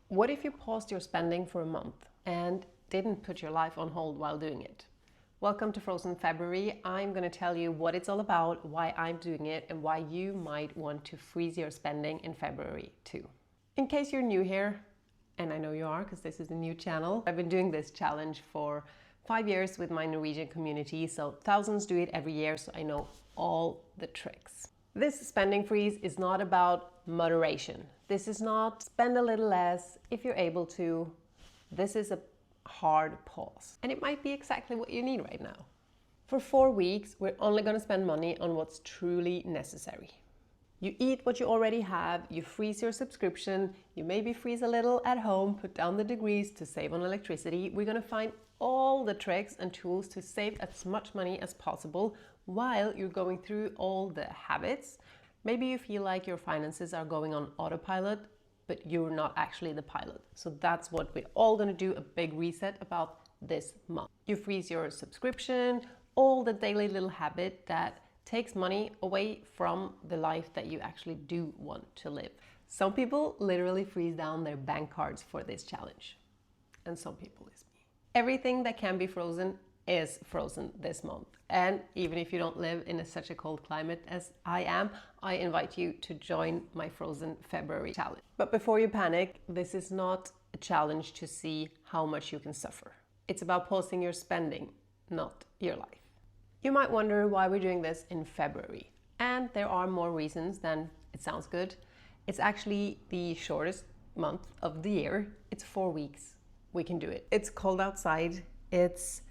What if you paused your spending for a month and didn't put your life on hold while doing it? Welcome to Frozen February. I'm going to tell you what it's all about, why I'm doing it, and why you might want to freeze your spending in February too. In case you're new here, and I know you are because this is a new channel, I've been doing this challenge for 5 years with my Norwegian community, so thousands do it every year, so I know all the tricks. This spending freeze is not about moderation. This is not spend a little less if you're able to. This is a hard pause. And it might be exactly what you need right now. For 4 weeks, we're only going to spend money on what's truly necessary. You eat what you already have, you freeze your subscription, you maybe freeze a little at home, put down the degrees to save on electricity. We're going to find all the tricks and tools to save as much money as possible while you're going through all the habits. Maybe you feel like your finances are going on autopilot, but you're not actually the pilot. So that's what we're all going to do, a big reset about this month. You freeze your subscription, all the daily little habit that takes money away from the life that you actually do want to live. Some people literally freeze down their bank cards for this challenge. And some people is me. Everything that can be frozen is frozen this month. And even if you don't live in such a cold climate as I am, I invite you to join my Frozen February challenge. But before you panic, this is not a challenge to see how much you can suffer. It's about pausing your spending, not your life. You might wonder why we're doing this in February. And there are more reasons than it sounds good. It's actually the shortest month of the year. It's 4 weeks. We can do it. It's cold outside. It's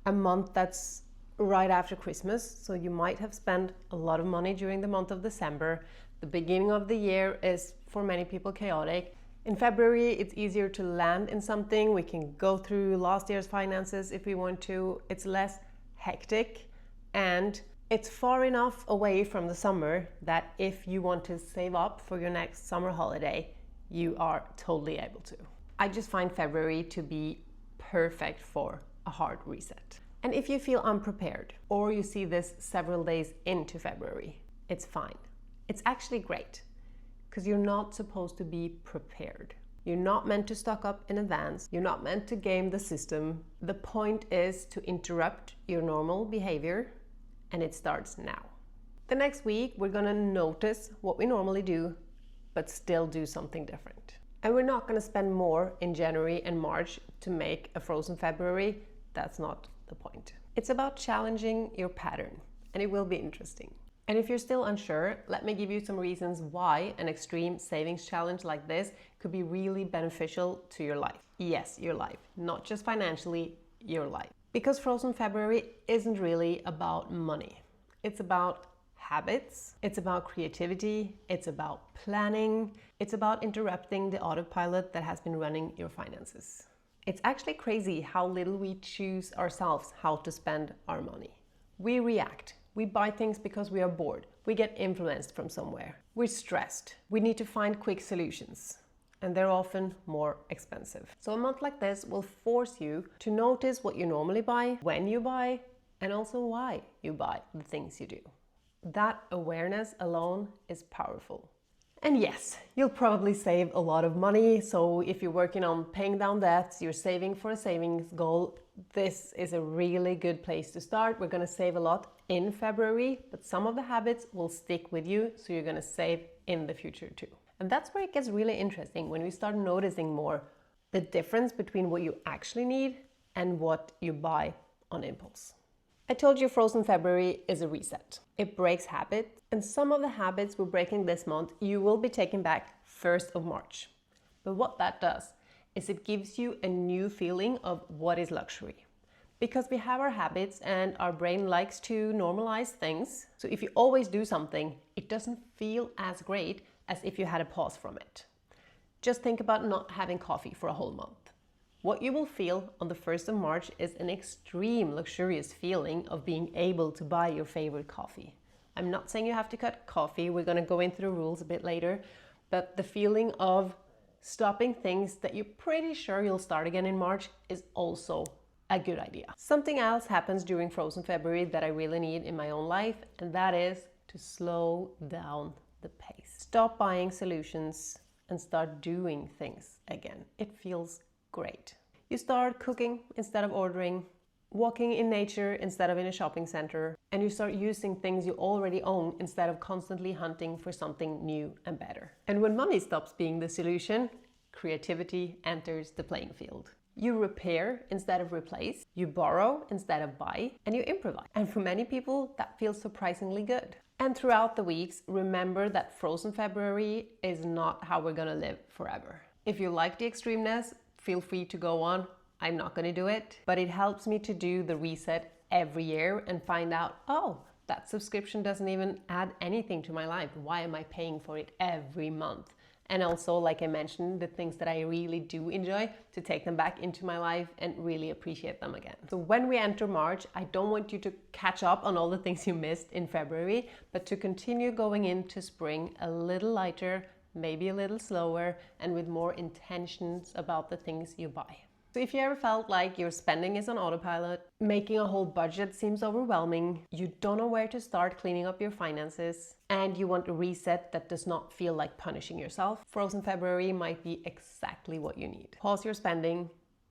a month that's right after Christmas, so you might have spent a lot of money during the month of December. The beginning of the year is for many people chaotic. In February, it's easier to land in something. We can go through last year's finances if we want to. It's less hectic and it's far enough away from the summer that if you want to save up for your next summer holiday, you are totally able to. I just find February to be perfect for a hard reset. And if you feel unprepared or you see this several days into February, it's fine. It's actually great because you're not supposed to be prepared. You're not meant to stock up in advance. You're not meant to game the system. The point is to interrupt your normal behavior, and it starts now. The next week, we're gonna notice what we normally do, but still do something different. And we're not gonna spend more in January and March to make a frozen February. That's not the point. It's about challenging your pattern, and it will be interesting. And if you're still unsure, let me give you some reasons why an extreme savings challenge like this could be really beneficial to your life. Yes, your life, not just financially, your life. Because Frozen February isn't really about money. It's about habits, it's about creativity, it's about planning, it's about interrupting the autopilot that has been running your finances. It's actually crazy how little we choose ourselves how to spend our money. We react. We buy things because we are bored. We get influenced from somewhere. We're stressed. We need to find quick solutions. And they're often more expensive. So a month like this will force you to notice what you normally buy, when you buy, and also why you buy the things you do. That awareness alone is powerful. And yes, you'll probably save a lot of money. So if you're working on paying down debts, you're saving for a savings goal, this is a really good place to start. We're going to save a lot in February, but some of the habits will stick with you, so you're going to save in the future too. And that's where it gets really interesting when we start noticing more the difference between what you actually need and what you buy on impulse. I told you Frozen February is a reset. It breaks habits, and some of the habits we're breaking this month you will be taking back 1st of March. But what that does is it gives you a new feeling of what is luxury. Because we have our habits and our brain likes to normalize things. So if you always do something, it doesn't feel as great as if you had a pause from it. Just think about not having coffee for a whole month. What you will feel on the 1st of March is an extreme luxurious feeling of being able to buy your favorite coffee. I'm not saying you have to cut coffee, we're going to go into the rules a bit later, but the feeling of stopping things that you're pretty sure you'll start again in March is also a good idea. Something else happens during Frozen February that I really need in my own life, and that is to slow down the pace. Stop buying solutions and start doing things again. It feels great. You start cooking instead of ordering, walking in nature instead of in a shopping center, and you start using things you already own instead of constantly hunting for something new and better. And when money stops being the solution, creativity enters the playing field. You repair instead of replace, you borrow instead of buy, and you improvise. And for many people, that feels surprisingly good. And throughout the weeks, remember that Frozen February is not how we're gonna live forever. If you like the extremeness, feel free to go on. I'm not gonna do it, but it helps me to do the reset every year and find out, oh, that subscription doesn't even add anything to my life. Why am I paying for it every month? And also, like I mentioned, the things that I really do enjoy, to take them back into my life and really appreciate them again. So when we enter March, I don't want you to catch up on all the things you missed in February, but to continue going into spring a little lighter, maybe a little slower, and with more intentions about the things you buy. So if you ever felt like your spending is on autopilot, making a whole budget seems overwhelming, you don't know where to start cleaning up your finances, and you want a reset that does not feel like punishing yourself, Frozen February might be exactly what you need. Pause your spending,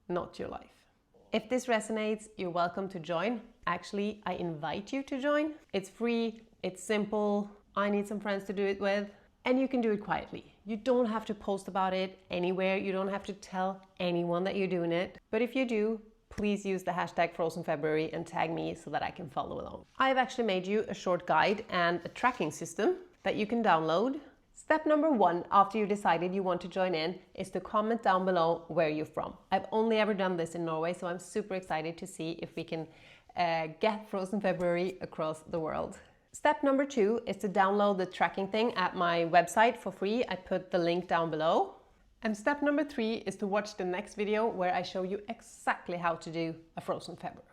not your life. If this resonates, you're welcome to join. Actually, I invite you to join. It's free, it's simple, I need some friends to do it with, and you can do it quietly. You don't have to post about it anywhere. You don't have to tell anyone that you're doing it. But if you do, please use the hashtag FrozenFebruary and tag me so that I can follow along. I've actually made you a short guide and a tracking system that you can download. Step number 1, after you decided you want to join in, is to comment down below where you're from. I've only ever done this in Norway, so I'm super excited to see if we can get Frozen February across the world. Step number 2 is to download the tracking thing at my website for free. I put the link down below. And step number 3 is to watch the next video where I show you exactly how to do a Frozen February.